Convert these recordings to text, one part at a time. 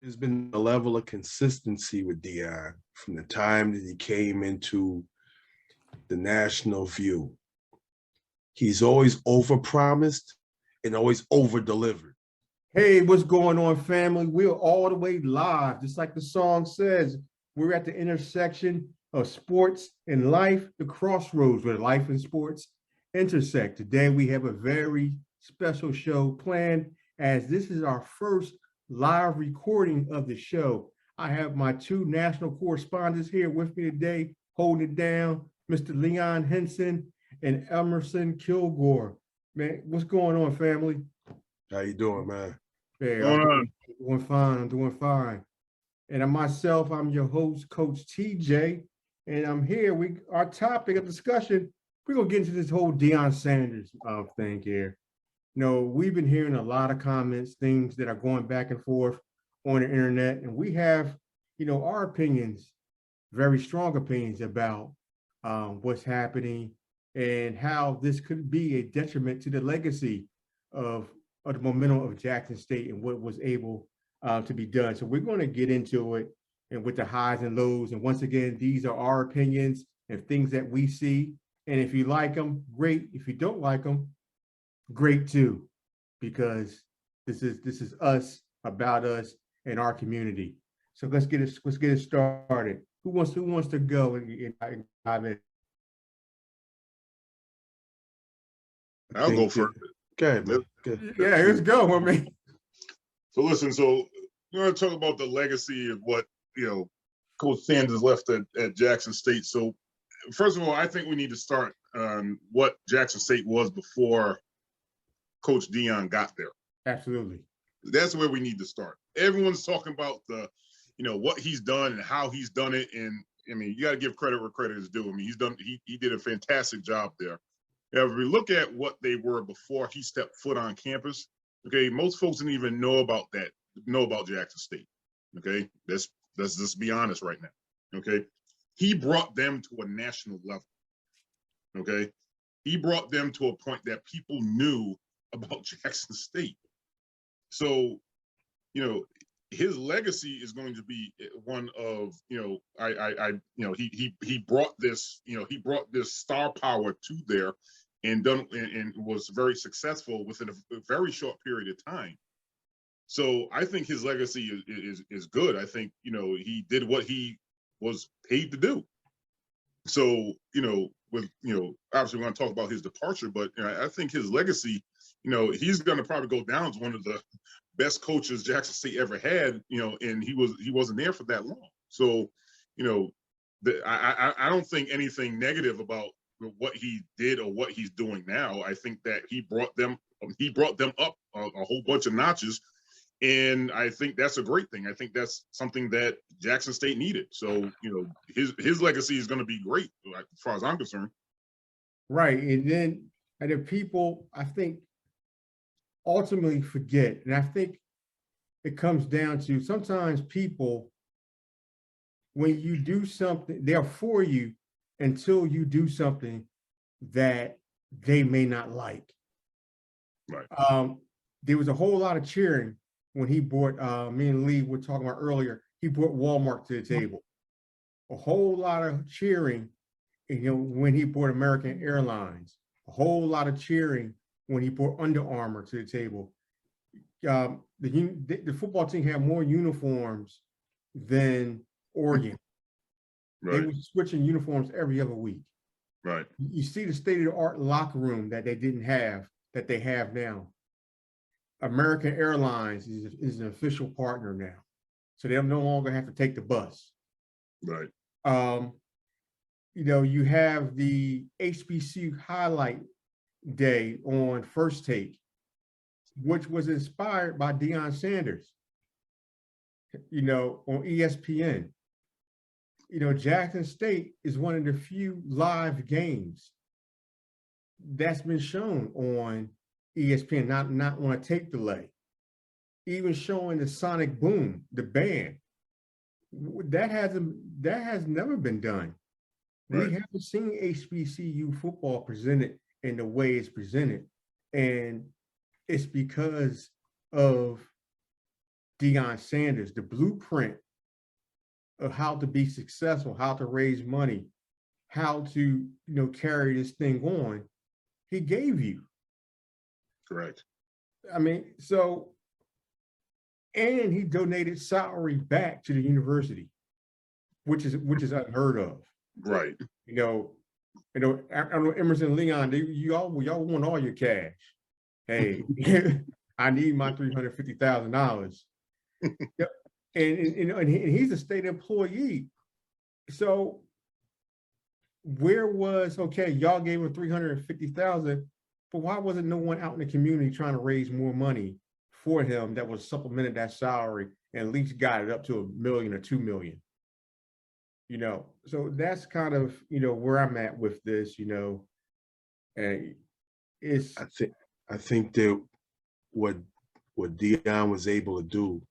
There's been a level of consistency with Deion from the time that he came into the national view. He's always overpromised and always over-delivered. Hey, what's going on, family? We're all the way live, just like the song says. We're at the intersection of sports and life, the crossroads where life and sports intersect. Today, we have a very special show planned, as this is our first live recording of the show. I have my two national correspondents here with me today, holding it down, Mr. Leon Henson and Emerson Kilgore. Man, what's going on, family? How you doing, man? Hey, I'm doing fine. I'm doing fine. And myself, I'm your host, Coach TJ, and I'm here. Our topic of discussion, we're gonna get into this whole Deion Sanders thing here. We've been hearing a lot of comments, things that are going back and forth on the internet, and we have, our opinions, very strong opinions about what's happening and how this could be a detriment to the legacy of the momentum of Jackson State and what was able to be done. So we're going to get into it and with the highs and lows. And once again, these are our opinions and things that we see. And if you like them, great. If you don't like them, great too, because this is us, about us and our community. So let's get it started. Who wants to go and dive in? I'll go first. Okay, man. Yeah, let's go, man. So listen, we're going to talk about the legacy of what, Coach Sanders left at Jackson State. So first of all, I think we need to start on what Jackson State was before Coach Deion got there. Absolutely. That's where we need to start. Everyone's talking about what he's done and how he's done it. And I mean, you got to give credit where credit is due. I mean, he did a fantastic job there. Now, if we look at what they were before he stepped foot on campus, okay, most folks didn't even know about Jackson State. Okay, let's just be honest right now. Okay, he brought them to a national level. Okay, he brought them to a point that people knew about Jackson State. So, his legacy is going to be one of, he brought this, he brought this star power to there and was very successful within a very short period of time. So I think his legacy is good. I think, he did what he was paid to do. So, obviously we're going to talk about his departure, but I think his legacy, he's going to probably go down as one of the best coaches Jackson State ever had, and he wasn't there for that long. So, I don't think anything negative about what he did or what he's doing now. I think that he brought them up a whole bunch of notches, and I think that's a great thing. I think that's something that Jackson State needed. So, his legacy is going to be great as far as I'm concerned. Right, and then people, I think, ultimately forget, and I think it comes down to sometimes people, when you do something, they're for you until you do something that they may not like. Right. There was a whole lot of cheering when he brought, me and Lee were talking about earlier, he brought Walmart to the table. A whole lot of cheering, when he brought American Airlines. A whole lot of cheering when he brought Under Armour to the table. The football team had more uniforms than Oregon. Right. They were switching uniforms every other week. Right. You see the state-of-the-art locker room that they didn't have, that they have now. American Airlines is an official partner now. So they'll no longer have to take the bus. Right. You have the HBCU highlight day on First Take, which was inspired by Deion Sanders, on ESPN. Jackson State is one of the few live games that's been shown on ESPN, not on a tape delay. Even showing the Sonic Boom, the band, that has never been done. Right. We haven't seen HBCU football presented in the way it's presented, and it's because of Deion Sanders, the blueprint of how to be successful, how to raise money, how to carry this thing on, he gave you. Correct. I mean, so, and he donated salary back to the university, which is unheard of. Right. I know Emerson Leon, y'all want all your cash. Hey, I need my $350,000. Yep. And he's a state employee. So where was, okay, y'all gave him $350,000, but why wasn't no one out in the community trying to raise more money for him that was supplemented that salary and at least got it up to $1 million or $2 million? So that's kind of, where I'm at with this, and it's. I think that what Deion was able to do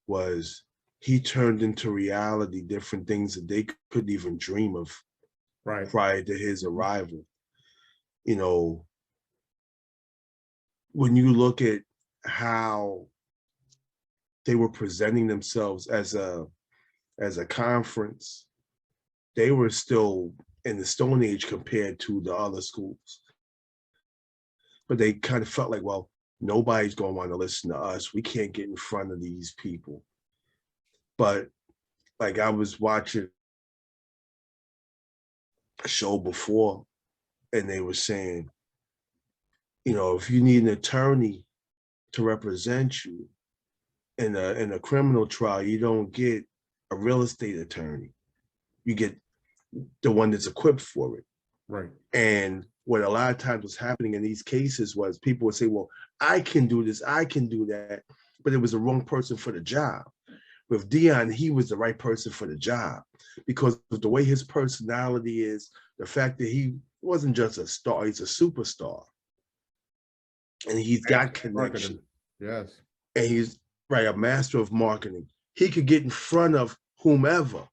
was he turned into reality different things that they couldn't even dream of Right. prior to his arrival. When you look at how they were presenting themselves as a conference, they were still in the Stone Age compared to the other schools. But they kind of felt like, well, nobody's going to want to listen to us. We can't get in front of these people. But like I was watching a show before, and they were saying, if you need an attorney to represent you in a criminal trial, you don't get a real estate attorney. You get the one that's equipped for it. Right. And what a lot of times was happening in these cases was people would say, well, I can do this, I can do that, but it was the wrong person for the job. With Deion, he was the right person for the job because of the way his personality is, the fact that he wasn't just a star, he's a superstar. And he's got connection. Yes. And he's a master of marketing. He could get in front of whomever,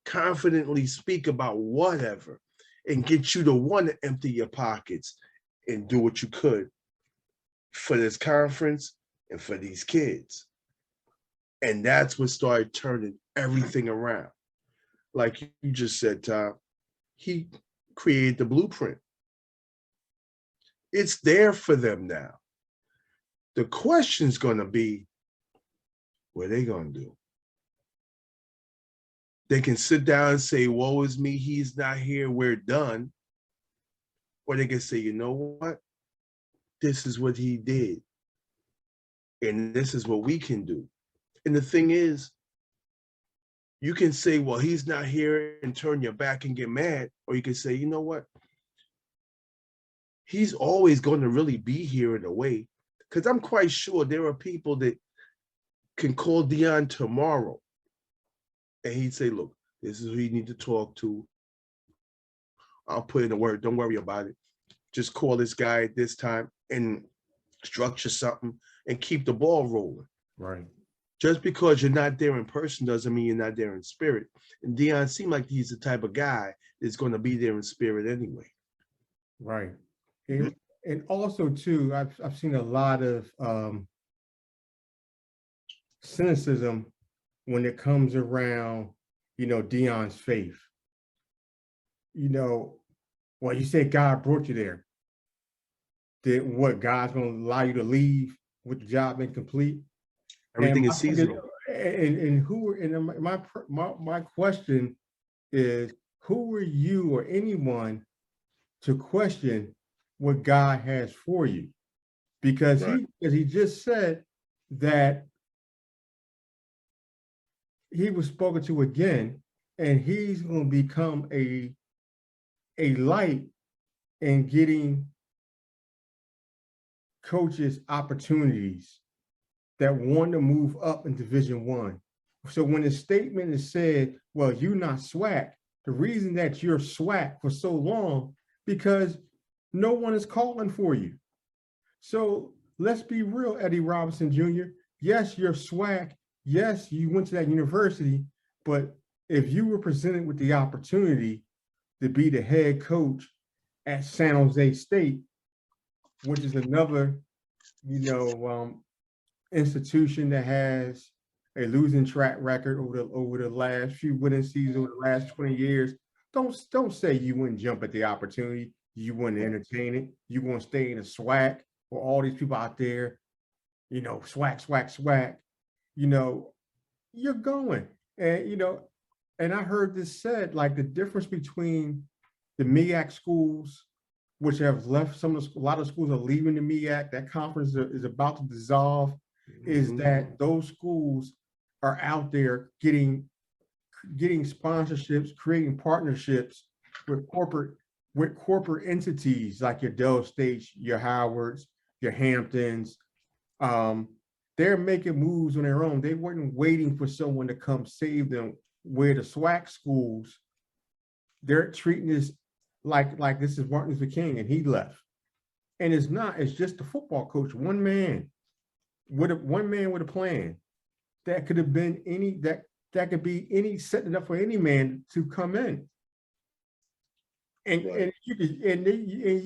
confidently speak about whatever, and get you to want to empty your pockets and do what you could for this conference and for these kids. And that's what started turning everything around. Like you just said, Tom, he created the blueprint. It's there for them now. The question's going to be, what are they going to do? They can sit down and say, woe is me, he's not here, we're done. Or they can say, you know what? This is what he did. And this is what we can do. And the thing is, you can say, well, he's not here and turn your back and get mad. Or you can say, you know what? He's always going to really be here in a way. Because I'm quite sure there are people that can call Deion tomorrow. And he'd say, look, this is who you need to talk to. I'll put in a word. Don't worry about it. Just call this guy at this time and structure something and keep the ball rolling. Right. Just because you're not there in person doesn't mean you're not there in spirit. And Deion seemed like he's the type of guy that's going to be there in spirit anyway. Right. And also, too, I've seen a lot of cynicism when it comes around, Deion's faith. Well, you said God brought you there. Then what, God's going to allow you to leave with the job incomplete? Everything is seasonal. My question is, who are you or anyone to question what God has for you? Because right. he just said that he was spoken to again, and he's going to become a light in getting coaches opportunities that want to move up in Division I. So when the statement is said, well, you're not SWAC, the reason that you're SWAC for so long, because no one is calling for you. So let's be real, Eddie Robinson Jr. Yes, you're SWAC. Yes, you went to that university, but if you were presented with the opportunity to be the head coach at San Jose State, which is another, institution that has a losing track record over the last few winning seasons, over the last 20 years, don't say you wouldn't jump at the opportunity, you wouldn't entertain it, you won't stay in a SWAC where all these people out there, SWAC, SWAC, SWAC, you're going. And and I heard this said, like the difference between the MEAC schools, which have left a lot of schools are leaving the MEAC, that conference is about to dissolve, is that those schools are out there getting sponsorships, creating partnerships with corporate entities like your Dell States, your Howards, your Hamptons. They're making moves on their own. They weren't waiting for someone to come save them. Where the SWAC schools, they're treating this like this is Martin Luther King and he left. And it's not, it's just the football coach, one man with a plan that could have been that could be any setting up for any man to come in. And Right. and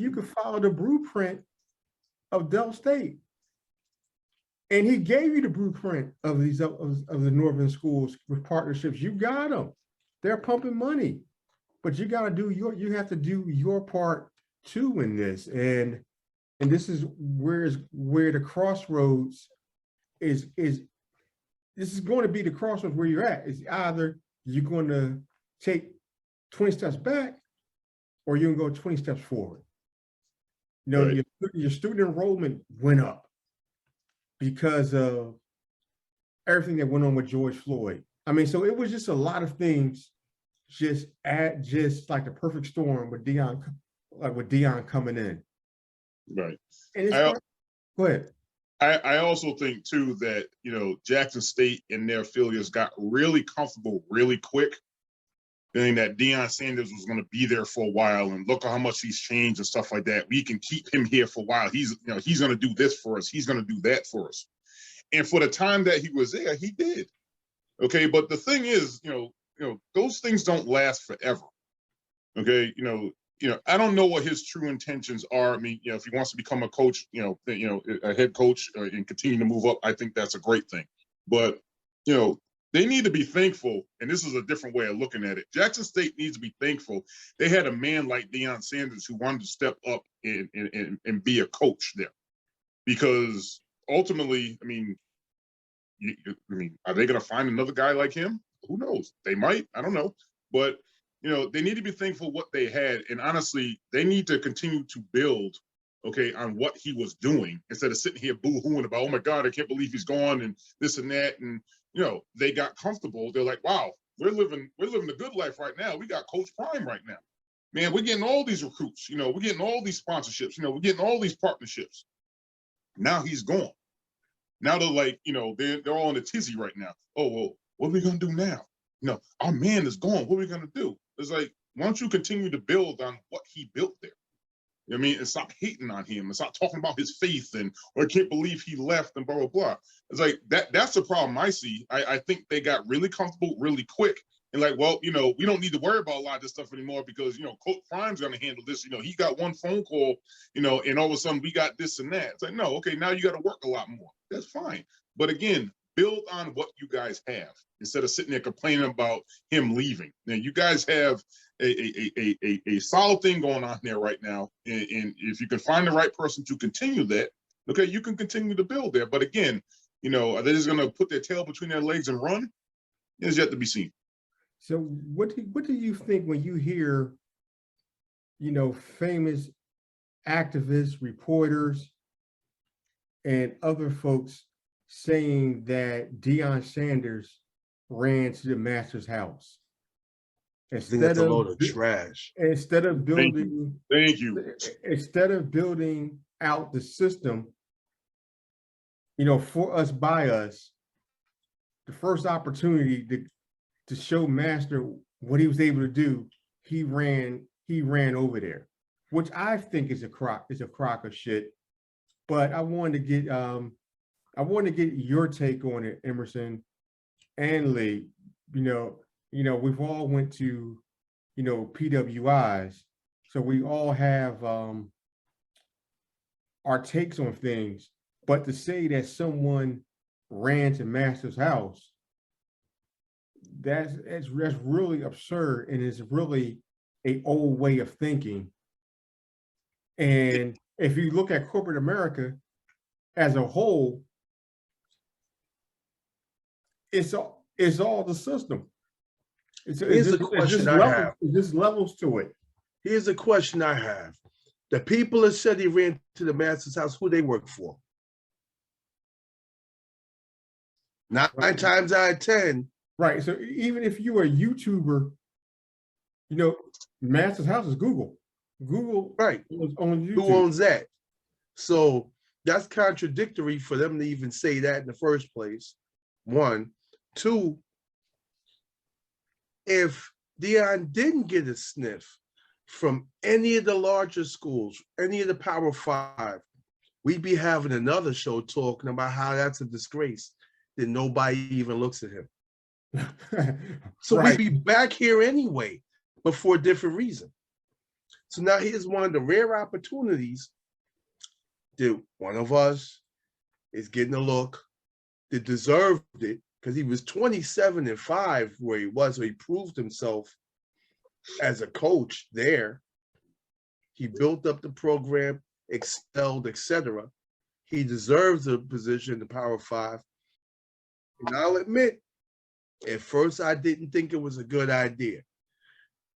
you could follow the blueprint of Dell State. And he gave you the blueprint of these of the northern schools with partnerships. You got them. They're pumping money, but you got to do you have to do your part too in this. And this is where the crossroads is. This is going to be the crossroads where you're at. It's either you're going to take 20 steps back, or you're going to go 20 steps forward. Right. Your student enrollment went up because of everything that went on with George Floyd. I mean, so it was just a lot of things, just like the perfect storm with Deion coming in. Right. And go ahead. I also think too that, Jackson State and their affiliates got really comfortable really quick, thinking that Deion Sanders was going to be there for a while, and look at how much he's changed and stuff like that. We can keep him here for a while. He's going to do this for us. He's going to do that for us. And for the time that he was there, he did. Okay, but the thing is, those things don't last forever. Okay, I don't know what his true intentions are. I mean, if he wants to become a coach, a head coach and continue to move up, I think that's a great thing. But, they need to be thankful, and this is a different way of looking at it. Jackson State needs to be thankful they had a man like Deion Sanders who wanted to step up and be a coach there. Because ultimately, are they going to find another guy like him? Who knows? They might. I don't know. But they need to be thankful what they had. And honestly, they need to continue to build, on what he was doing instead of sitting here boo-hooing about, oh my God, I can't believe he's gone and this and that. And, they got comfortable. They're like, wow, we're living the good life right now. We got Coach Prime right now. Man, we're getting all these recruits, we're getting all these sponsorships, we're getting all these partnerships. Now he's gone. Now they're like, they're all in a tizzy right now. Oh, well, what are we going to do now? Our man is gone. What are we going to do? It's like, why don't you continue to build on what he built there? And stop hating on him and stop talking about his faith or I can't believe he left and blah, blah, blah. It's like, that's the problem I see. I think they got really comfortable really quick. And like, well, we don't need to worry about a lot of this stuff anymore because, Coach Prime's going to handle this. He got one phone call, and all of a sudden we got this and that. It's like, no, okay, now you got to work a lot more. That's fine. But again, build on what you guys have instead of sitting there complaining about him leaving. Now, you guys have a solid thing going on there right now. And if you can find the right person to continue that, okay, you can continue to build there. But again, are they just going to put their tail between their legs and run? It's yet to be seen. So what do you think when you hear, famous activists, reporters, and other folks saying that Deion Sanders ran to the master's house? That's a load of trash. Instead of building, Thank you. Instead of building out the system, for us, by us, the first opportunity to show Master what he was able to do, he ran over there, which I think is a crock of shit. But I wanted to get your take on it, Emerson and Lee. We've all went to, PWIs, so we all have our takes on things. But to say that someone ran to Master's house, that's really absurd, and it's really a old way of thinking. And if you look at corporate America as a whole, it's all the system. Here's a question I have. There's levels to it. Here's a question I have. The people that said he ran to the Master's house, who they work for? 9 times out of 10. Right. So even if you're a YouTuber, you know, Master's house is Google. Google Right. on YouTube. Who owns that? So that's contradictory for them to even say that in the first place. One. Two, if Deion didn't get a sniff from any of the larger schools, any of the Power 5, we'd be having another show talking about how that's a disgrace that nobody even looks at him. So right. we'd be back here anyway, but for a different reason. So now here's one of the rare opportunities that one of us is getting a look that deserved it, because he was 27-5 where he was, so he proved himself as a coach there. He built up the program, excelled, etc. He deserves a position in the Power 5. And I'll admit, at first I didn't think it was a good idea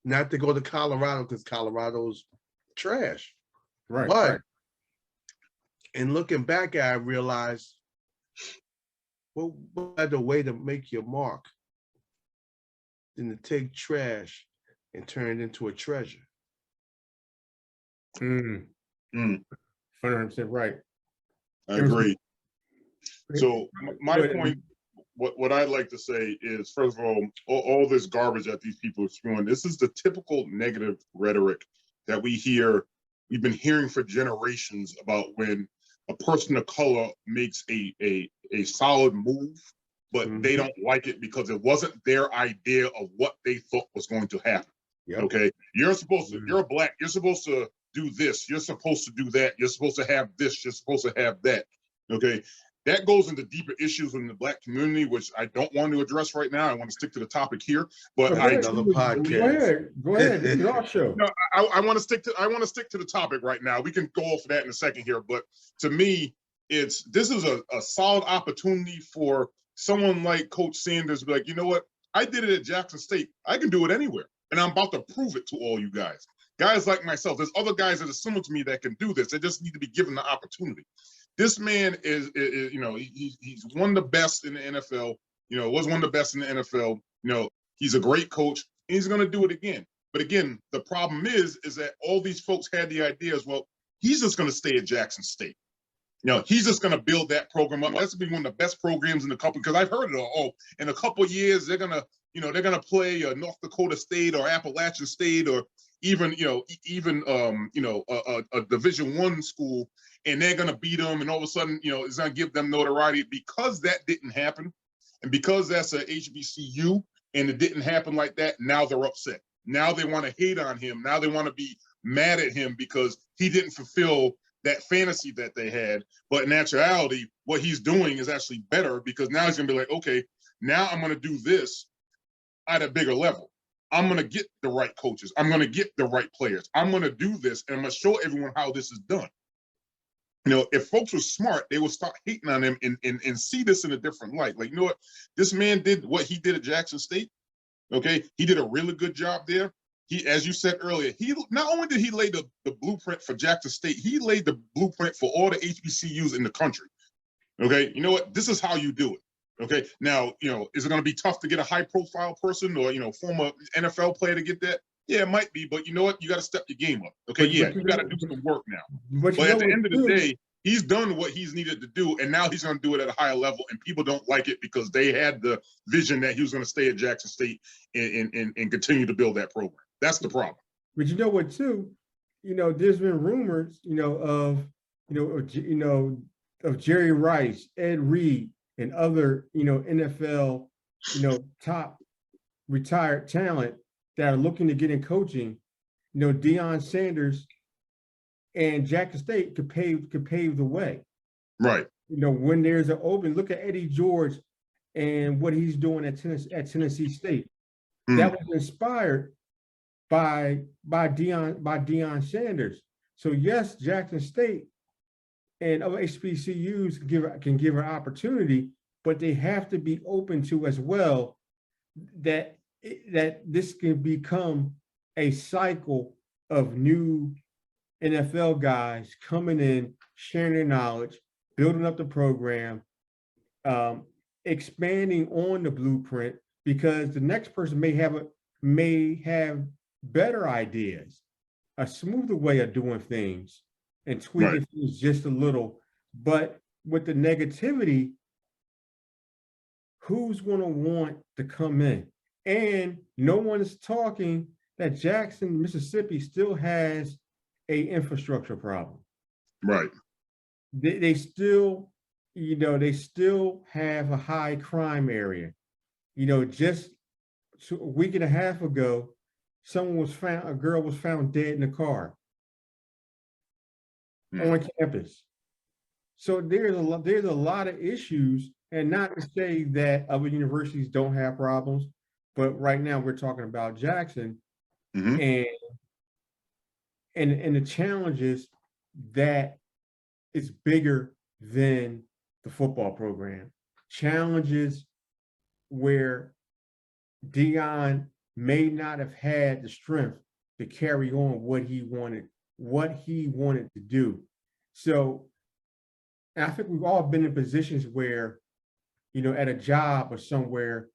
not to go to Colorado, because Colorado's trash. Right. But in looking back, I realized, well, what better way to make your mark than to take trash and turn it into a treasure? 100% right. I agree. So my point, what I'd like to say is, first of all this garbage that these people are spewing, this is the typical negative rhetoric that we've been hearing for generations about when a person of color makes a solid move, but they don't like it because it wasn't their idea of what they thought was going to happen. Yep. Okay, you're a black, you're supposed to do this, you're supposed to do that, you're supposed to have this, you're supposed to have that. Okay, that goes into deeper issues in the black community, which I don't want to address right now. I want to stick to the topic here, but another podcast. Go ahead. This is our show. No, I want to stick to the topic right now. We can go off of that in a second here, but to me, this is a solid opportunity for someone like Coach Sanders to be like, you know what? I did it at Jackson State. I can do it anywhere, and I'm about to prove it to all you guys. Guys like myself, there's other guys that are similar to me that can do this. They just need to be given the opportunity. This man is he's one of the best in the NFL. Was one of the best in the NFL. He's a great coach, and he's going to do it again. But again, the problem is that all these folks had the idea as well. He's just going to stay at Jackson State. He's just going to build that program up. That's going to be one of the best programs in the country, because I've heard it all. Oh, in a couple of years, they're going to play North Dakota State or Appalachian State, or even a Division I school, and they're going to beat them, and all of a sudden, it's going to give them notoriety. Because that didn't happen, and because that's a HBCU, and it didn't happen like that, now they're upset. Now they want to hate on him. Now they want to be mad at him because he didn't fulfill that fantasy that they had. But in actuality, what he's doing is actually better, because now he's going to be like, okay, now I'm going to do this at a bigger level. I'm going to get the right coaches. I'm going to get the right players. I'm going to do this, and I'm going to show everyone how this is done. If folks were smart, they would start hating on him and see this in a different light. Like, you know what? This man did what he did at Jackson State. Okay, he did a really good job there. He, as you said earlier, he not only did he lay the blueprint for Jackson State, he laid the blueprint for all the HBCUs in the country. Okay, you know what? This is how you do it. Okay, now, is it going to be tough to get a high-profile person or, former NFL player to get that? Yeah, it might be, but you know what? You got to step your game up. Okay, you got to do some work now. But at the end of the day, he's done what he's needed to do, and now he's going to do it at a higher level, and people don't like it because they had the vision that he was going to stay at Jackson State and continue to build that program. That's the problem. But you know what, too? There's been rumors, of Jerry Rice, Ed Reed, and other, NFL, top retired talent that are looking to get in coaching. Deion Sanders and Jackson State could pave the way. Right. when there's an open, look at Eddie George and what he's doing at Tennessee State. That was inspired by Deion Sanders. So yes, Jackson State and other HBCUs can give an opportunity, but they have to be open to as well that this can become a cycle of new NFL guys coming in, sharing their knowledge, building up the program, expanding on the blueprint, because the next person may have better ideas, a smoother way of doing things, and tweaking things just a little. But with the negativity, who's going to want to come in? And no one is talking that Jackson, Mississippi still has a infrastructure problem. Right. They still, they still have a high crime area. Just a week and a half ago, a girl was found dead in a car on campus. So there's a lot of issues, and not to say that other universities don't have problems, but right now we're talking about Jackson and the challenges that it's bigger than the football program. Challenges where Deion may not have had the strength to carry on what he wanted to do. So I think we've all been in positions where, at a job or somewhere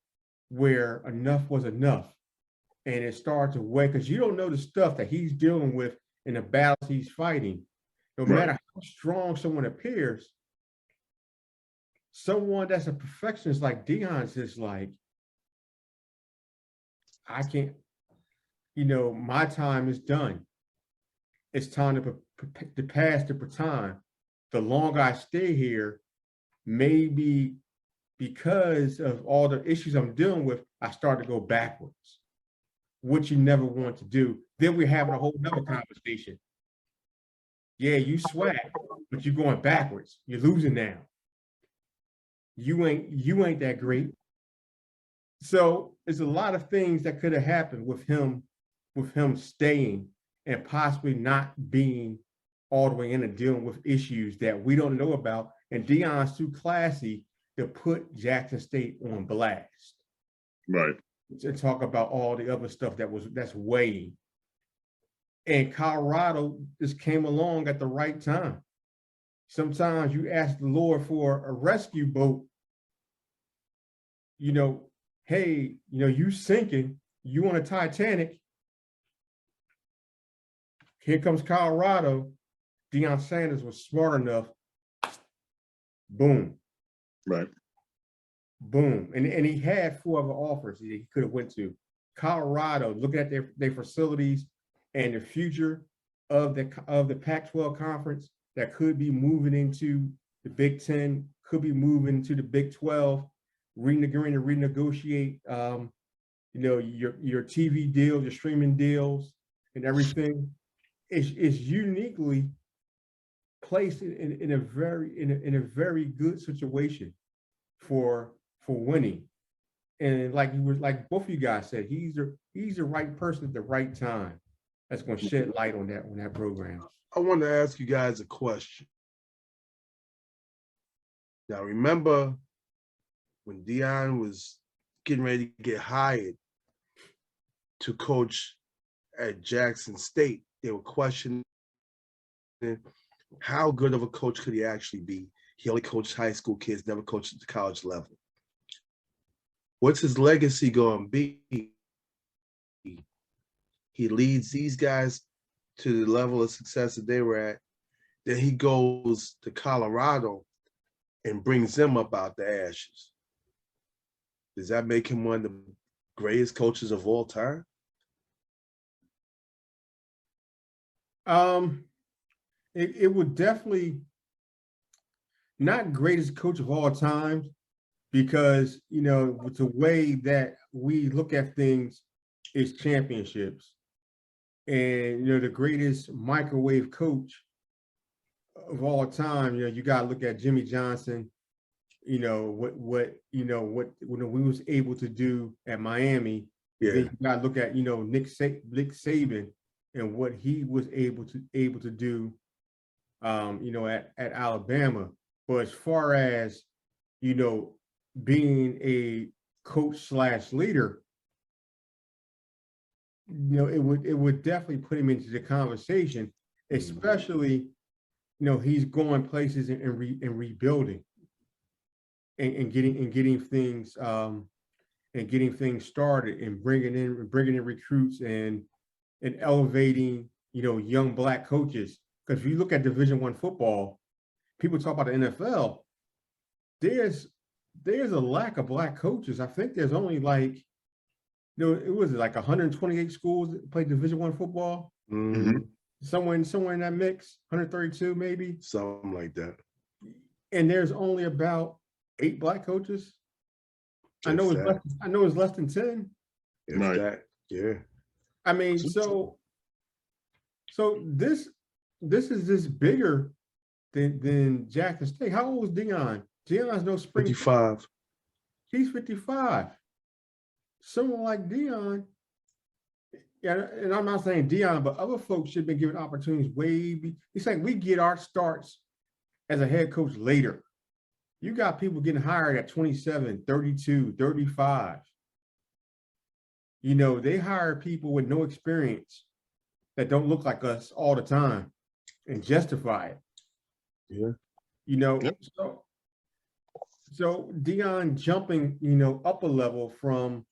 where enough was enough. And it started to weigh, because you don't know the stuff that he's dealing with in the battles he's fighting. No matter how strong someone appears, someone that's a perfectionist like Deion's just like, I can't, my time is done. It's time to pass the baton. The longer I stay here, maybe because of all the issues I'm dealing with, I start to go backwards, which you never want to do. Then we're having a whole nother conversation. Yeah, you swag, but you're going backwards. You're losing now. You ain't that great. So there's a lot of things that could have happened with him staying and possibly not being all the way in and dealing with issues that we don't know about. And Deion's too classy to put Jackson State on blast. Right. To talk about all the other stuff that's weighing. And Colorado just came along at the right time. Sometimes you ask the Lord for a rescue boat, hey, you sinking, you on a Titanic. Here comes Colorado. Deion Sanders was smart enough. Boom. Right. Boom. And he had 4 other offers he could have went to. Colorado, looking at their facilities and the future of the Pac-12 conference that could be moving into the Big Ten, could be moving to the Big 12, renegotiate your TV deals, your streaming deals, and everything. Is uniquely placed in a very good situation for winning. And like both of you guys said, he's the right person at the right time that's going to shed light on that program. I want to ask you guys a question. Now, remember when Deion was getting ready to get hired to coach at Jackson State, they were questioning how good of a coach could he actually be. He only coached high school kids, never coached at the college level. What's his legacy going to be? He leads these guys to the level of success that they were at. Then he goes to Colorado and brings them up out the ashes. Does that make him one of the greatest coaches of all time? It would definitely not greatest coach of all time, because with the way that we look at things is championships. And the greatest microwave coach of all time, you got to look at Jimmy Johnson. What when we was able to do at Miami. Yeah. Then you got to look at Nick Saban and what he was able to do, at Alabama. But as far as being a coach / leader, it would definitely put him into the conversation, especially he's going places and rebuilding and getting things started and bringing in recruits and elevating young Black coaches. Because if you look at Division I football, people talk about the NFL. There's a lack of Black coaches. I think there's only like it was like 128 schools that play Division I football. Mm-hmm. Somewhere in that mix, 132 maybe. Something like that. And there's only about 8 Black coaches. I know it's less than 10. If Right. that, yeah. I mean, so this is just bigger than Jackson State. How old is Deion? Deion's no spring. 55. He's 55. Someone like Deion, and I'm not saying Deion, but other folks should have been given opportunities it's like we get our starts as a head coach later. You got people getting hired at 27, 32, 35. They hire people with no experience that don't look like us all the time and justify it. Yeah. Yep. So Deion jumping, up a level from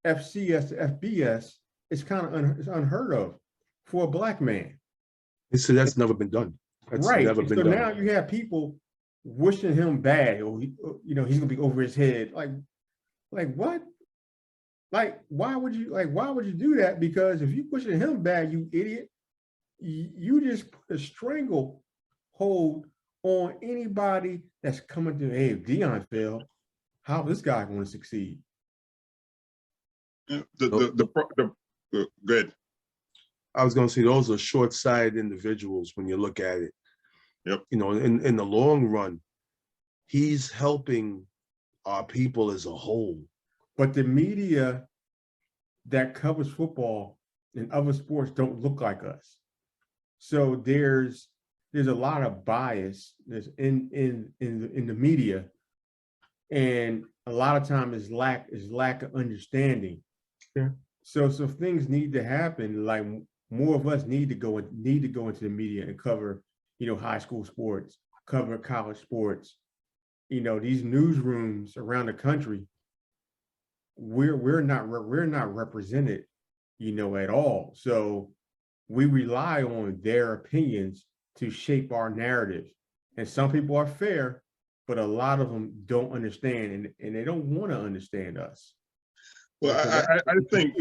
FCS to FBS is kind of unheard of for a Black man. So that's never been done. That's right. Never been so done. Now you have people wishing him bad, or he's gonna be over his head. Like what? Like why would you do that? Because if you wishing him bad, you idiot, you just put a stranglehold on anybody that's coming to, hey, if Deion failed, how this guy going to succeed? Good. I was going to say those are short-sighted individuals when you look at it. Yep. In the long run, he's helping our people as a whole. But the media that covers football and other sports don't look like us. So there's a lot of bias that's in the media, and a lot of time is lack of understanding. Yeah. So things need to happen. Like more of us need to go into the media and cover, high school sports, cover college sports. These newsrooms around the country, we're not represented, at all. So we rely on their opinions to shape our narrative. And some people are fair, but a lot of them don't understand, and they don't want to understand us. Well, I think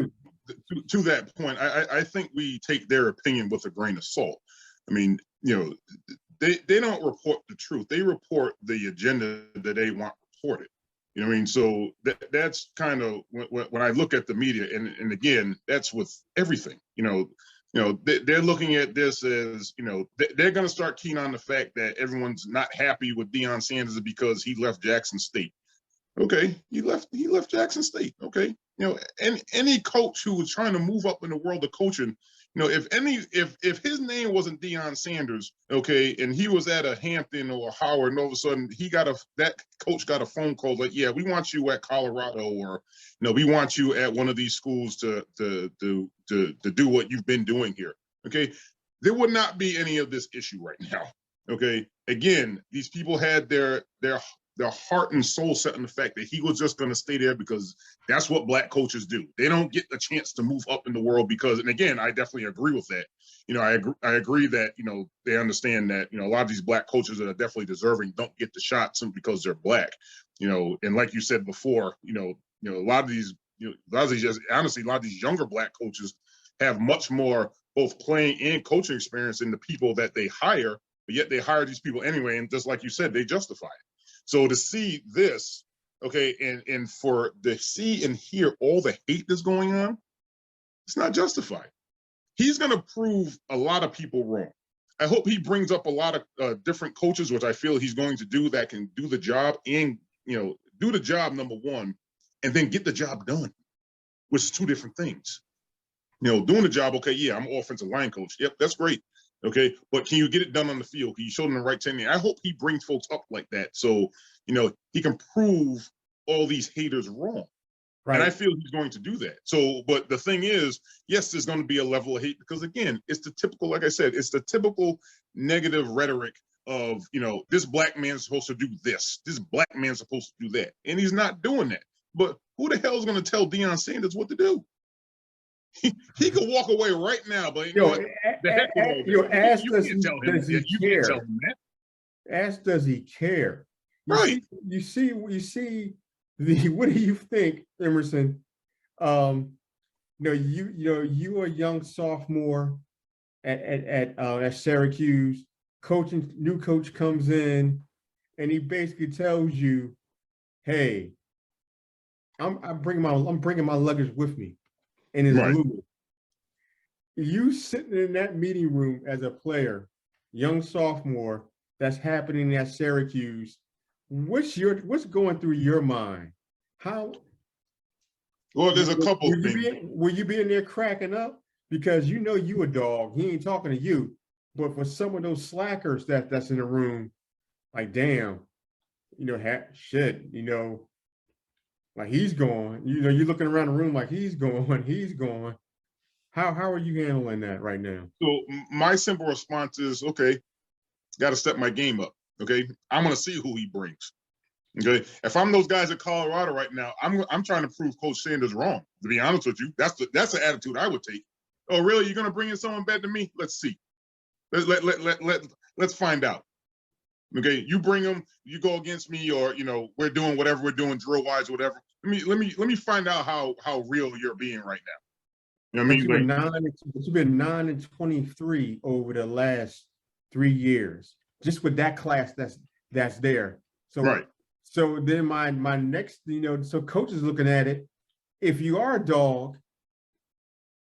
to that point, I think we take their opinion with a grain of salt. I mean, they don't report the truth. They report the agenda that they want reported. You know what I mean? So that's kind of when I look at the media, and again, that's with everything. They're looking at this as, they're going to start keying on the fact that everyone's not happy with Deion Sanders because he left Jackson State. Okay, he left Jackson State. Okay, and any coach who was trying to move up in the world of coaching, if his name wasn't Deion Sanders, okay, and he was at a Hampton or a Howard, and all of a sudden that coach got a phone call like, yeah, we want you at Colorado, or we want you at one of these schools to do what you've been doing here. Okay, there would not be any of this issue right now. Okay, again, these people had their heart and soul set on the fact that he was just going to stay there because that's what Black coaches do. They don't get the chance to move up in the world because, and again, I definitely agree with that. I agree that, they understand that, a lot of these Black coaches that are definitely deserving don't get the shot simply because they're Black, and like you said before, a lot of these younger Black coaches have much more both playing and coaching experience in the people that they hire, but yet they hire these people anyway. And just like you said, they justify it. So to see this, okay, and for to see and hear all the hate that's going on, it's not justified. He's going to prove a lot of people wrong. I hope he brings up a lot of different coaches, which I feel he's going to do, that can do the job and, do the job, number one, and then get the job done, which is two different things. Doing the job, okay, yeah, I'm offensive line coach. Yep, that's great. Okay, but can you get it done on the field? Can you show them the right technique? I hope he brings folks up like that, so he can prove all these haters wrong. Right. And I feel he's going to do that. So, but the thing is, yes, there's going to be a level of hate because, again, it's the typical, like I said, it's the typical negative rhetoric of, this black man's supposed to do this, this black man's supposed to do that, and he's not doing that. But who the hell is going to tell Deion Sanders what to do? He could walk away right now, but the heck with all that. You can't tell him that. You can't tell him that. Ask, does he care? Right. You see what do you think, Emerson? You are a young sophomore at Syracuse. New coach comes in, and he basically tells you, "Hey, I'm bringing my luggage with me." In his room. You sitting in that meeting room as a player, young sophomore, that's happening at Syracuse. What's going through your mind? How? Well, there's a couple things. Will you be in there cracking up? Because you a dog. He ain't talking to you. But for some of those slackers that's in the room, like, damn, shit, like he's gone. You're looking around the room like he's gone. How are you handling that right now? So my simple response is, okay, got to step my game up. Okay, I'm gonna see who he brings. Okay, if I'm those guys at Colorado right now, I'm trying to prove Coach Sanders wrong. To be honest with you, that's the attitude I would take. Oh, really? You're gonna bring in someone better than me? Let's see. Let's find out. Okay, you bring them, you go against me, or we're doing whatever we're doing drill wise, whatever. Let me find out how real you're being right now. You've been 9-23 over the last 3 years, just with that class that's there. So right. So then my next, so coach is looking at it. If you are a dog,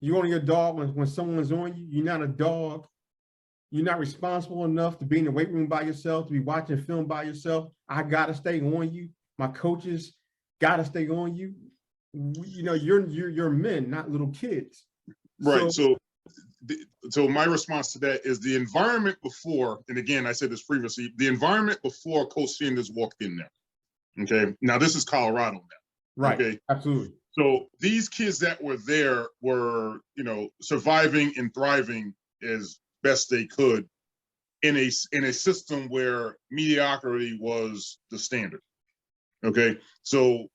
you're only a dog when someone's on you. You're not a dog. You're not responsible enough to be in the weight room by yourself, to be watching film by yourself. I gotta stay on you. My coaches gotta stay on you. You're men, not little kids. Right. So my response to that is the environment before, and again, I said this previously, the environment before Coach Sanders walked in there. Okay. Now this is Colorado now. Right. Okay. Absolutely. So these kids that were there were, surviving and thriving as best they could in a system where mediocrity was the standard. Okay. So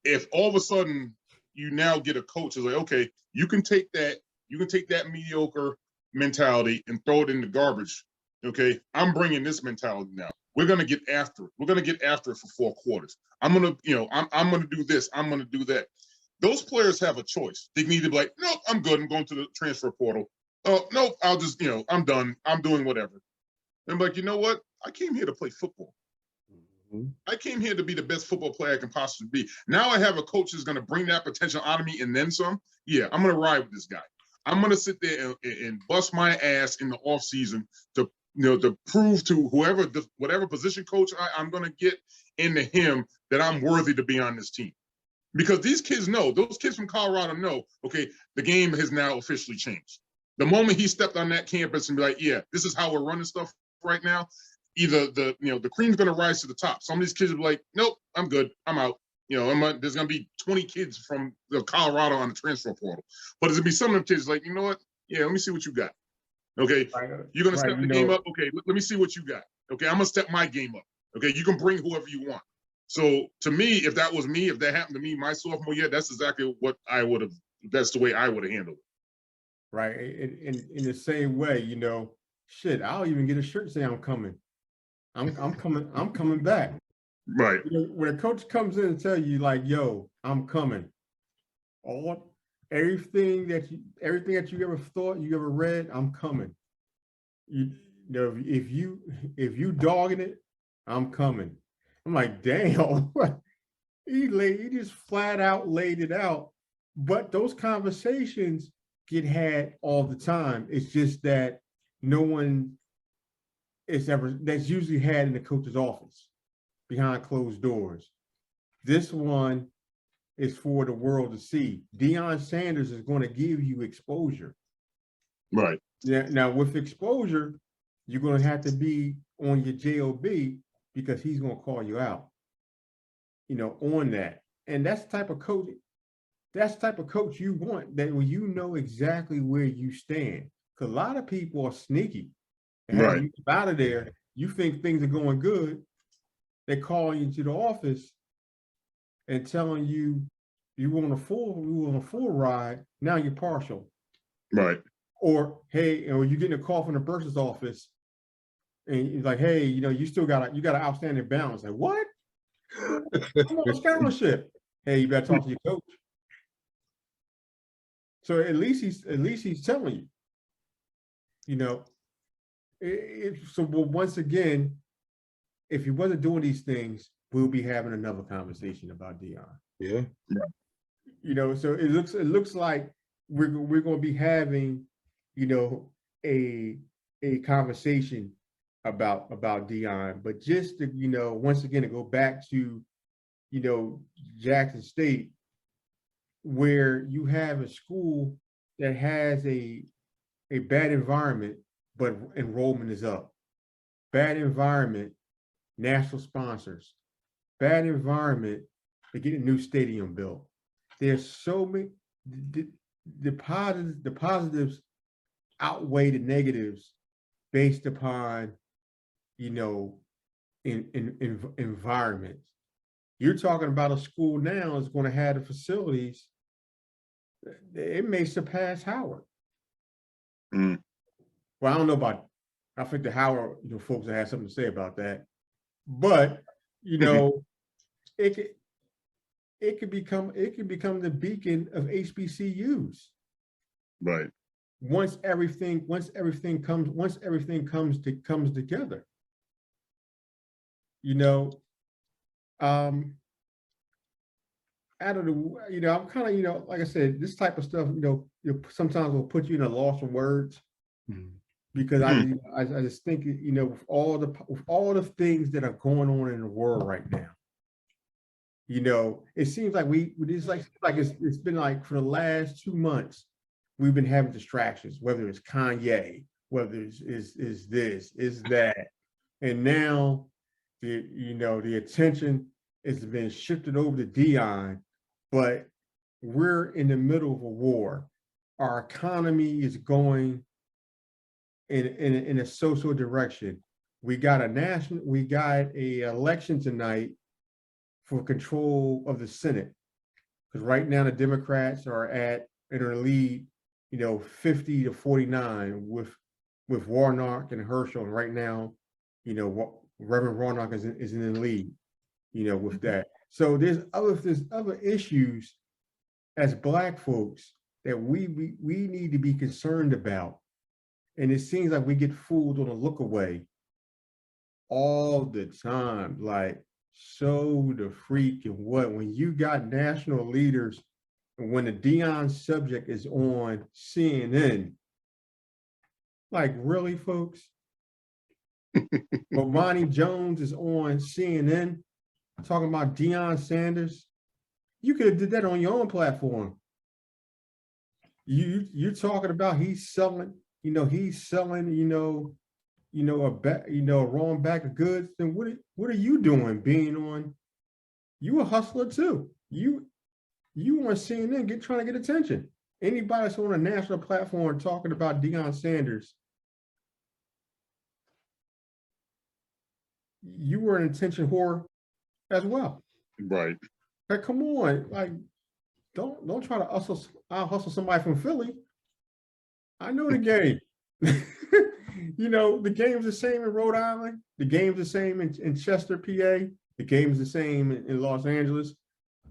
if all of a sudden you now get a coach who's like, okay, you can take that mediocre mentality and throw it in the garbage. Okay. I'm bringing this mentality now. We're going to get after it. We're going to get after it for 4 quarters. I'm going to, I'm going to do this. I'm going to do that. Those players have a choice. They need to be like, nope, I'm good. I'm going to the transfer portal. Oh, no, I'll just, I'm done. I'm doing whatever. And I'm like, you know what? I came here to play football. Mm-hmm. I came here to be the best football player I can possibly be. Now I have a coach who's going to bring that potential out of me and then some. Yeah, I'm going to ride with this guy. I'm going to sit there and bust my ass in the off season to, to prove to whatever position coach I'm going to get into him that I'm worthy to be on this team. Because these kids know, those kids from Colorado know, okay, the game has now officially changed. The moment he stepped on that campus and be like, yeah, this is how we're running stuff right now, either the cream's going to rise to the top. Some of these kids will be like, nope, I'm good. I'm out. There's going to be 20 kids from Colorado on the transfer portal. But there's going to be some of them kids like, you know what? Yeah, let me see what you got. Okay, you're going to step the game up. Okay, let me see what you got. Okay, I'm going to step my game up. Okay, you can bring whoever you want. So to me, if that was me, if that happened to me my sophomore year, that's exactly what I would have, that's the way I would have handled it. Right. In the same way, shit, I'll even get a shirt saying I'm coming. I'm coming back. Right. When a coach comes in and tell you like, yo, I'm coming. Everything that you ever thought, you ever read, I'm coming. If you dogging it, I'm coming. I'm like, damn. He just flat out laid it out. But those conversations get had all the time. It's just that no one that's usually had in the coach's office behind closed doors. This one is for the world to see. Deion Sanders is going to give you exposure. Right. Now with exposure, you're going to have to be on your JOB because he's going to call you out, on that. And that's the type of coach. That's the type of coach you want, that when you know exactly where you stand. Because a lot of people are sneaky. And have Right. you out of there, you think things are going good. They call you to the office and telling you want a full ride. Now you're partial. Right. Or hey, or you're getting a call from the bursar's office, and you're like, hey, you still got an outstanding balance. Like, what? I'm on scholarship. Hey, you better talk to your coach. So at least he's telling you. So once again, if he wasn't doing these things, we'll be having another conversation about Deion. Yeah. So it looks like we're going to be having, a conversation about Deion. But just to, once again, to go back to, Jackson State, where you have a school that has a bad environment, but enrollment is up. Bad environment, national sponsors. Bad environment, they get a new stadium built. There's so many, the positives outweigh the negatives based upon, in environments. You're talking about a school now is going to have the facilities. It may surpass Howard. Mm. Well, I don't know about. I think the Howard, folks that have something to say about that. But it could become the beacon of HBCUs. Right. Once everything comes together. Out of the, I'm kind of, like I said, this type of stuff, sometimes will put you in a loss of words. Mm-hmm. Because I just think, with all the things that are going on in the world right now, it seems like it's been like for the last 2 months, we've been having distractions, whether it's Kanye, whether it's this, is that, and now the attention has been shifted over to Deion, but we're in the middle of a war. Our economy is going in a social direction. We got a election tonight for control of the Senate, because right now the Democrats are in a lead, 50 to 49 with Warnock and Herschel, and right now, Reverend Warnock is in the lead, with that. So there's other issues as Black folks that we need to be concerned about. And it seems like we get fooled on a look away all the time. Like, so the freak and what? When you got national leaders, and when the Deion subject is on CNN, like, really, folks? But Ronnie Jones is on CNN talking about Deion Sanders. You could have did that on your own platform. You're talking about he's selling a wrong bag of goods. Then what are you doing? Being on, you a hustler too. You on CNN trying to get attention. Anybody that's on a national platform talking about Deion Sanders, you were an attention whore as well. Right. Like, come on, like, don't try to hustle somebody from Philly. I know the game. The game's the same in Rhode Island. The game's the same in Chester, PA. The game's the same in Los Angeles.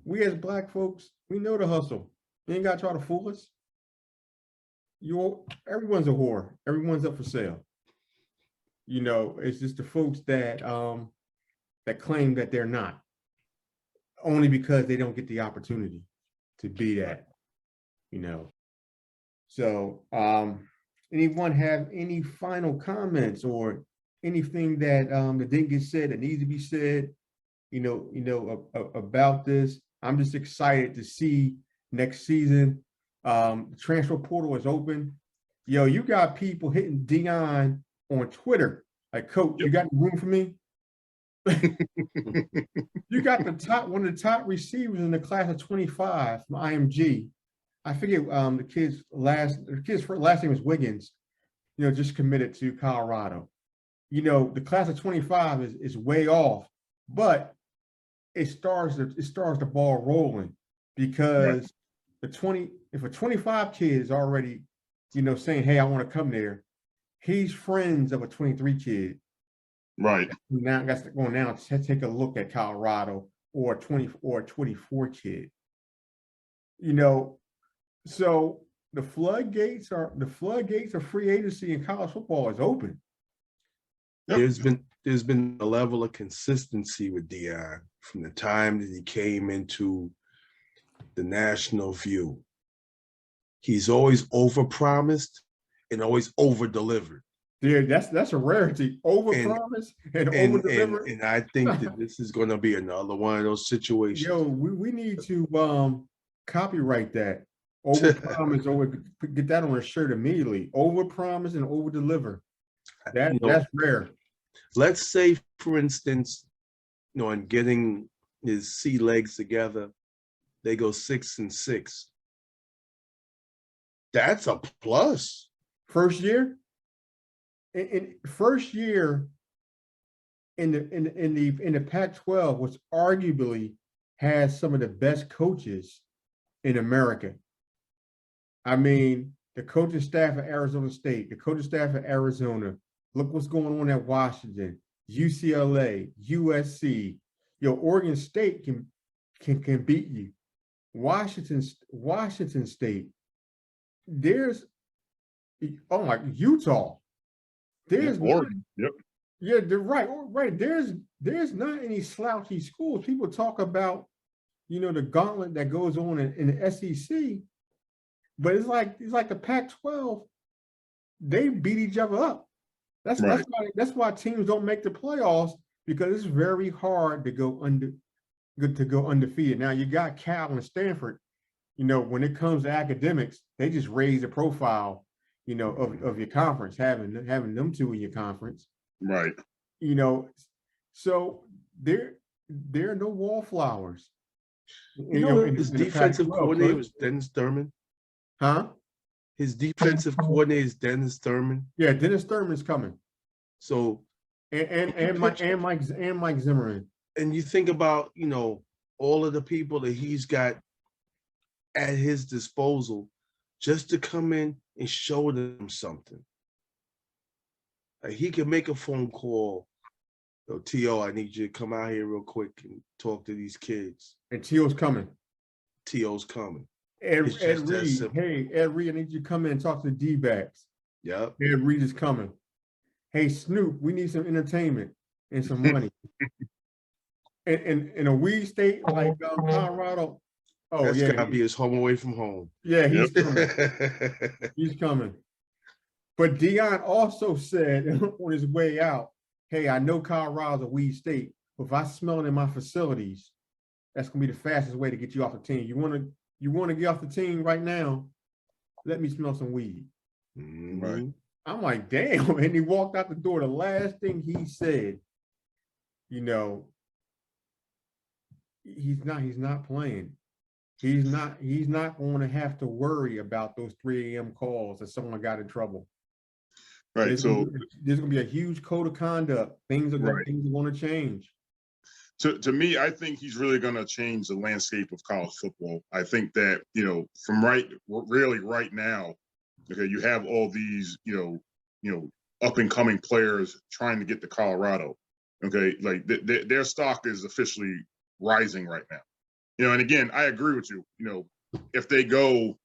We as Black folks, we know the hustle. You ain't got to try to fool us. Everyone's a whore. Everyone's up for sale. It's just the folks that claim that they're not, only because they don't get the opportunity to be that. So anyone have any final comments or anything that didn't get said that needs to be said, about this. I'm just excited to see next season. The transfer portal is open. Yo, you got people hitting Deion on Twitter. Like, coach, you got room for me? You got one of the top receivers in the class of 25 from IMG. I forget the kid's last name is Wiggins, just committed to Colorado. The class of 25 is way off, but it starts the ball rolling because if a 25 kid is already, saying, hey, I want to come there, he's friends of a 23 kid. Right. Now that's going now to take a look at Colorado or a 24 kid. So the floodgates of free agency in college football is open. There's been a level of consistency with Deion from the time that he came into the national view. He's always overpromised and always over-delivered. Yeah, that's a rarity. Overpromise and over-deliver. And I think that this is going to be another one of those situations. Yo, we need to copyright that. Overpromise, get that on a shirt immediately. Overpromise and over-deliver. That's rare. Let's say, for instance, in getting his sea legs together, they go 6-6. That's a plus. First year? In first year in the Pac-12, which arguably has some of the best coaches in America. I mean, the coaching staff at Arizona State, the coaching staff at Arizona. Look what's going on at Washington, UCLA, USC. Oregon State can beat you. Washington State. There's Utah. There's Oregon. Yep. Yeah, they're right. Right. There's not any slouchy schools. People talk about, the gauntlet that goes on in the SEC, but it's like the Pac-12. They beat each other up. That's why teams don't make the playoffs, because it's very hard to go undefeated. Now you got Cal and Stanford. When it comes to academics, they just raise the profile, of your conference, having them two in your conference. Right. So there are no wallflowers. His defensive coordinator was Dennis Thurman. Huh? His defensive coordinator is Dennis Thurman. Yeah, Dennis Thurman's coming. So and Mike Zimmerman. And you think about, all of the people that he's got at his disposal just to come in and show them something. Like, he can make a phone call. T.O., I need you to come out here real quick and talk to these kids. And T.O.'s coming. T.O.'s coming. Ed Reed, hey, Ed Reed, I need you to come in and talk to the D-backs. Yep. Ed Reed is coming. Hey, Snoop, we need some entertainment and some money. In a weed state like Colorado, that's gotta be his home away from home. Yeah, he's coming. He's coming. But Deion also said on his way out, hey, I know Colorado's a weed state, but if I smell it in my facilities, that's gonna be the fastest way to get you off the team. You want to get off the team right now? Let me smell some weed. Mm-hmm. Right. I'm like, damn. And he walked out the door. The last thing he said, he's not playing. He's not going to have to worry about those 3 a.m. calls that someone got in trouble. Right. There's going to be a huge code of conduct. Things are going to change. To me, I think he's really going to change the landscape of college football. I think that, from right now, okay, you have all these, up and coming players trying to get to Colorado. Okay, like their stock is officially rising right now. And again, I agree with you. If they go,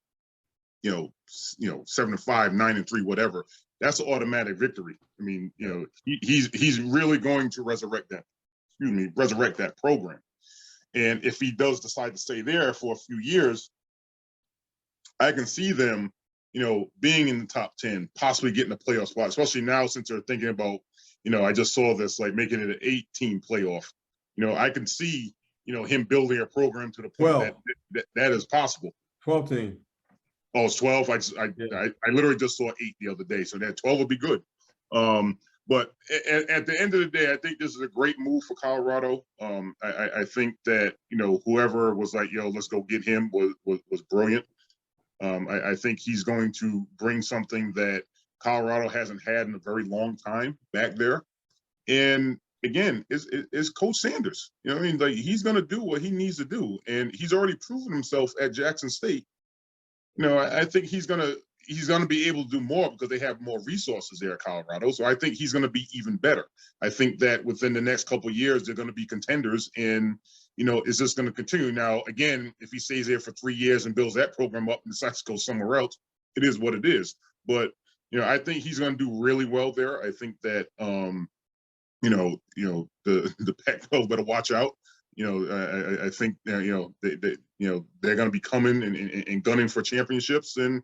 7-5, 9-3, whatever, that's an automatic victory. I mean, he's really going to resurrect that program. And if he does decide to stay there for a few years, I can see them, being in the top 10, possibly getting a playoff spot, especially now since they're thinking about, I just saw this, like making it an 8-team playoff. I can see, him building a program to the point that is possible. 12 team. Oh, it's 12. I literally just saw 8 the other day, so that 12 would be good. But at the end of the day, I think this is a great move for Colorado. I think that whoever was like, "Yo, let's go get him," was brilliant. I think he's going to bring something that Colorado hasn't had in a very long time back there. And again, it's Coach Sanders. What I mean? Like, he's going to do what he needs to do, and he's already proven himself at Jackson State. I think he's gonna be able to do more because they have more resources there at Colorado. So I think he's gonna be even better. I think that within the next couple of years, they're gonna be contenders, and is this gonna continue? Now, again, if he stays there for 3 years and builds that program up and decides to go somewhere else, it is what it is. But I think he's gonna do really well there. I think that the Pac-12 better watch out. I think they're going to be coming and gunning for championships, and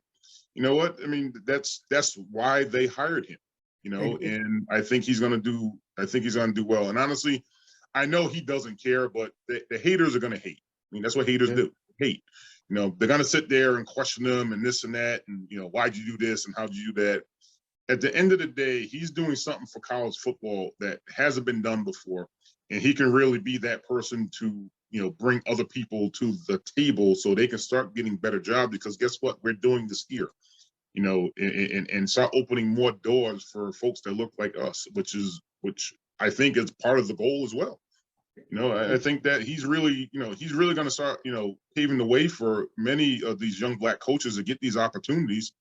you know what? I mean, that's why they hired him. And I think he's going to do. I think he's going to do well. And honestly, I know he doesn't care, but the haters are going to hate. I mean, that's what haters do. Hate. They're going to sit there and question them and this and that, and why'd you do this and how'd you do that? At the end of the day, he's doing something for college football that hasn't been done before. And he can really be that person to, bring other people to the table so they can start getting better jobs, because guess what? We're doing this here, and start opening more doors for folks that look like us, which I think is part of the goal as well. I think that he's really going to start, paving the way for many of these young Black coaches to get these opportunities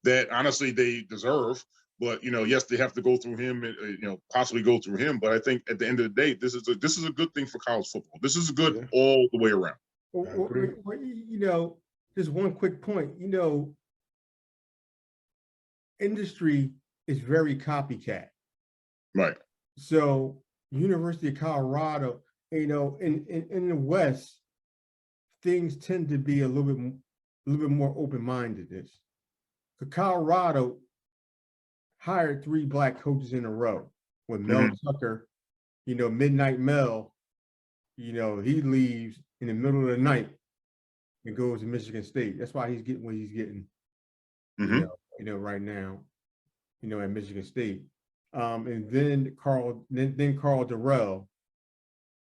that honestly they deserve. But yes, they have to go through him, possibly go through him. But I think at the end of the day, this is a good thing for college football. This is good all the way around. Well, just one quick point. Industry is very copycat. Right. So University of Colorado, in the West, things tend to be a little bit more open-mindedness. Colorado hired 3 Black coaches in a row. When Mel Tucker, Midnight Mel, he leaves in the middle of the night and goes to Michigan State. That's why he's getting what he's getting, right now, at Michigan State. And then Carl Durrell,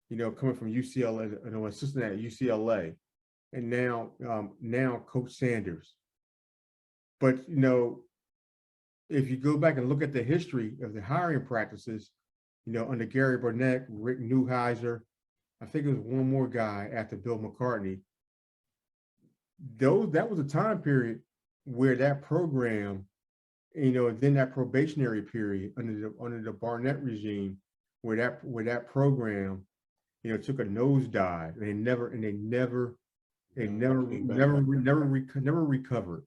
coming from UCLA, assistant at UCLA, and now Coach Sanders. But if you go back and look at the history of the hiring practices, under Gary Burnett, Rick Neuheiser, I think it was one more guy after Bill McCartney. That was a time period where that program, then that probationary period under the Barnett regime, where that program, took a nosedive, and they never recovered.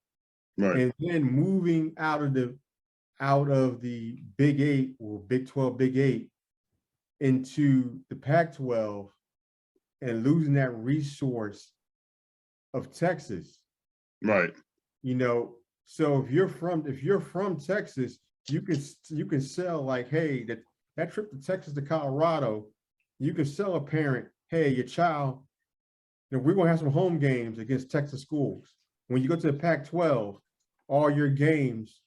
Right. And then moving out of the Big 8 or Big 12, Big 8 into the Pac-12 and losing that resource of Texas. Right. So if you're from Texas, you can sell, like, hey, that trip to Texas to Colorado, you can sell a parent, hey, your child, we're gonna have some home games against Texas schools. When you go to the Pac-12, all your games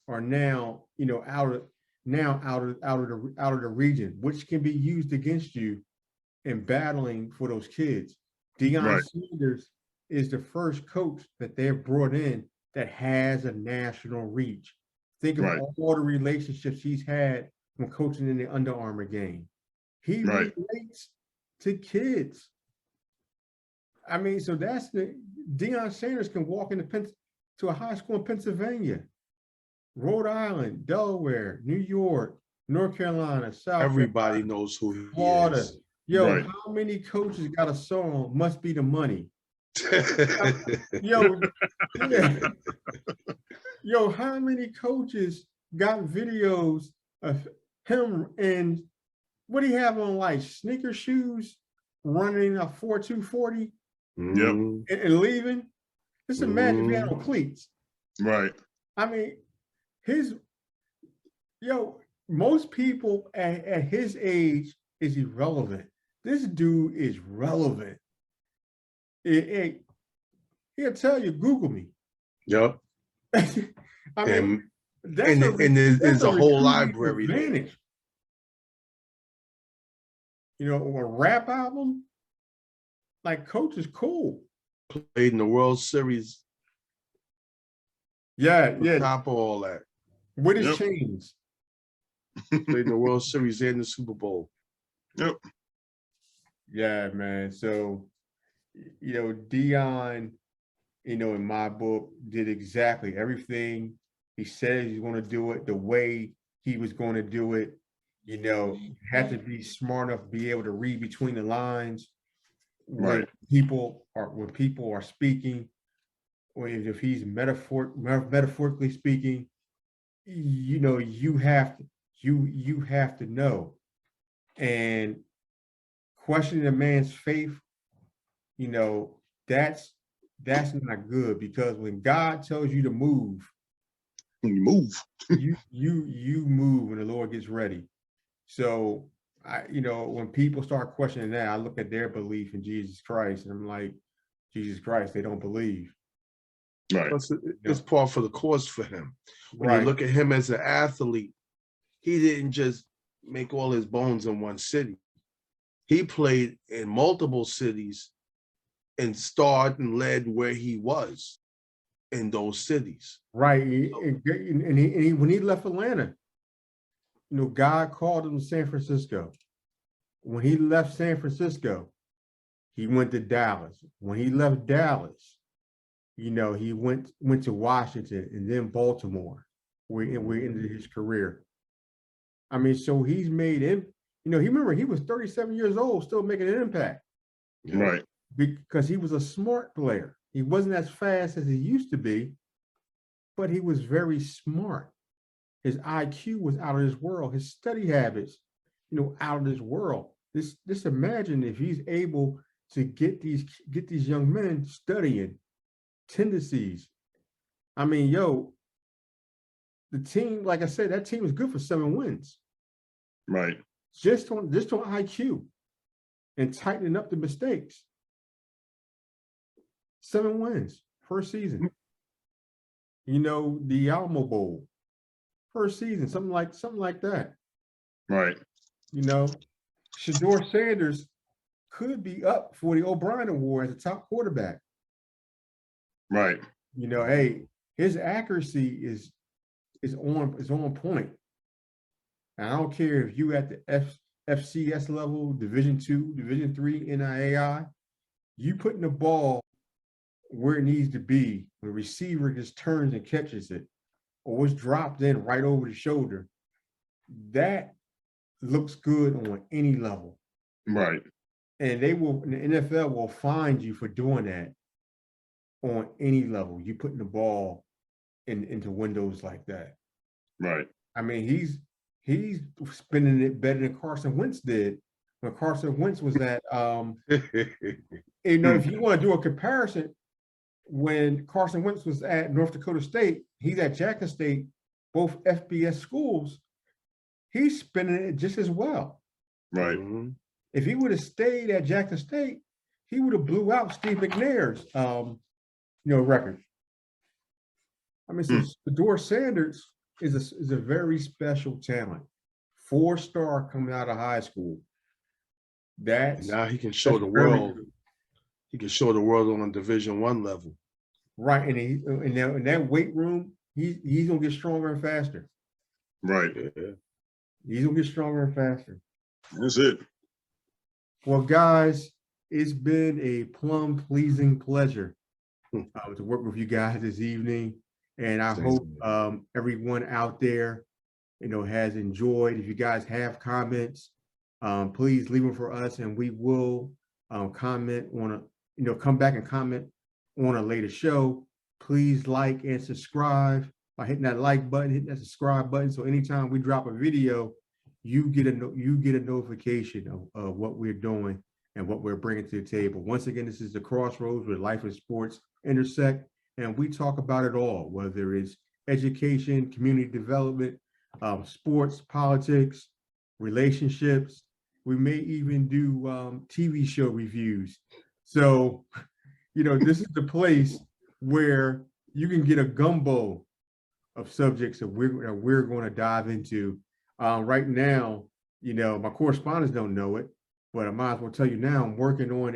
are now, out of the region, which can be used against you in battling for those kids. Deion Sanders is the first coach that they've brought in that has a national reach. Think of all the relationships he's had from coaching in the Under Armour game. He relates to kids. I mean, so that's Deion Sanders can walk to a high school in Pennsylvania, Rhode Island, Delaware, New York, North Carolina, South Everybody Carolina, knows who he Florida. is. Yo, how many coaches got a song, Must Be the Money? Yo, yo, how many coaches got videos of him and what do you have on, like sneaker shoes, running a 4.240 and leaving? Just imagine if he had on cleats. Right. I mean, most people at his age is irrelevant. This dude is relevant. He'll tell you, Google me. Yep. I mean, And there's a whole library there. advantage. You know, a rap album, like Coach is cool. Played in the World Series. Yeah, yeah. Top of all that. With his chains. Played in the World Series and the Super Bowl. Yep. Yeah, man. So, you know, Deion, you know, in my book, did exactly everything he said he's going to do it, the way he was going to do it. You know, you had to be smart enough to be able to read between the lines when people are speaking, or if he's metaphorically speaking. You know, you have to know, and questioning a man's faith, you know, that's not good, because when God tells you to move, you move. you move when the Lord gets ready. So you know, when people start questioning that, I look at their belief in Jesus Christ, and I'm like, Jesus Christ, they don't believe. Right. It's par for the course for him. When Right. you look at him as an athlete, he didn't just make all his bones in one city. He played in multiple cities and starred and led where he was in those cities. Right. And when he left Atlanta, you know, God called him to San Francisco. When he left San Francisco, he went to Dallas. When he left Dallas, you know, he went to Washington and then Baltimore, where ended his career. I mean, so he's made him, you know, he was 37 years old, still making an impact. Right. Because he was a smart player. He wasn't as fast as he used to be, but he was very smart. His IQ was out of this world. His study habits, you know, out of this world. Just imagine if he's able to get these young men studying tendencies. I mean, yo, the team, like I said, that team is good for 7 wins. Right. Just on IQ and tightening up the mistakes. 7 wins first season. You know, the Alamo Bowl first season, something like that. Right. You know, Deion Sanders could be up for the O'Brien Award as a top quarterback. Right. You know, hey, his accuracy is on point. And I don't care if you at the FCS level, Division II, Division III, NAIA, you putting the ball where it needs to be. The receiver just turns and catches it, or it's dropped in right over the shoulder. That looks good on any level. Right. And the NFL will find you for doing that on any level. You putting the ball into windows like that. Right. I mean, he's spinning it better than Carson Wentz did when Carson Wentz was at you know, if you want to do a comparison, when Carson Wentz was at North Dakota State, he's at Jackson State, both FBS schools, he's spinning it just as well. Right. Mm-hmm. If he would have stayed at Jackson State, he would have blew out Steve McNair's you know, record. I mean, so Deion Sanders is a very special talent. 4-star coming out of high school. Now he can show the world. He can show the world on a Division I level. Right, and in that weight room, he's gonna get stronger and faster. Right. Yeah. He's gonna get stronger and faster. That's it. Well, guys, it's been a plum pleasing pleasure to work with you guys this evening, and I hope everyone out there, you know, has enjoyed. If you guys have comments, please leave them for us, and we will comment on a, you know, come back and comment on a later show. Please like and subscribe by hitting that like button, hitting that subscribe button. So anytime we drop a video, you get a notification of what we're doing and what we're bringing to the table. Once again, this is the Crossroads where life and sports intersect, and we talk about it all, whether it's education, community development, sports, politics, relationships. We may even do TV show reviews. So, this is the place where you can get a gumbo of subjects that we're going to dive into. Right now, my correspondents don't know it, but I might as well tell you now. I'm working on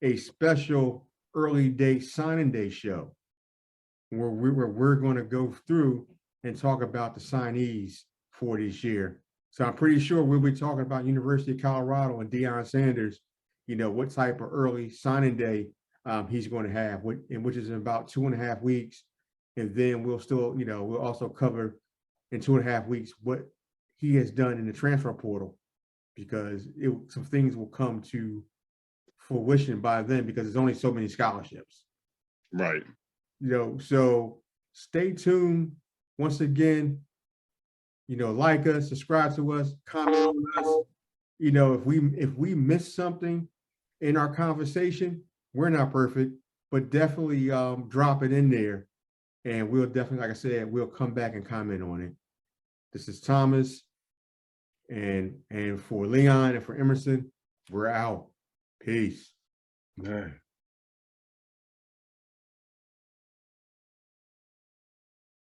a special early day signing day show where we're going to go through and talk about the signees for this year. So I'm pretty sure we'll be talking about University of Colorado and Deion Sanders. What type of early signing day he's going to have, which is in about 2.5 weeks. And then we'll also cover in 2.5 weeks what he has done in the transfer portal, because some things will come to fruition by then because there's only so many scholarships. Right. So stay tuned. Once again, like us, subscribe to us, comment on us. If we miss something in our conversation, we're not perfect, but definitely drop it in there. And we'll definitely, like I said, we'll come back and comment on it. This is Thomas. And for Leon and for Emerson, we're out. Peace. Man.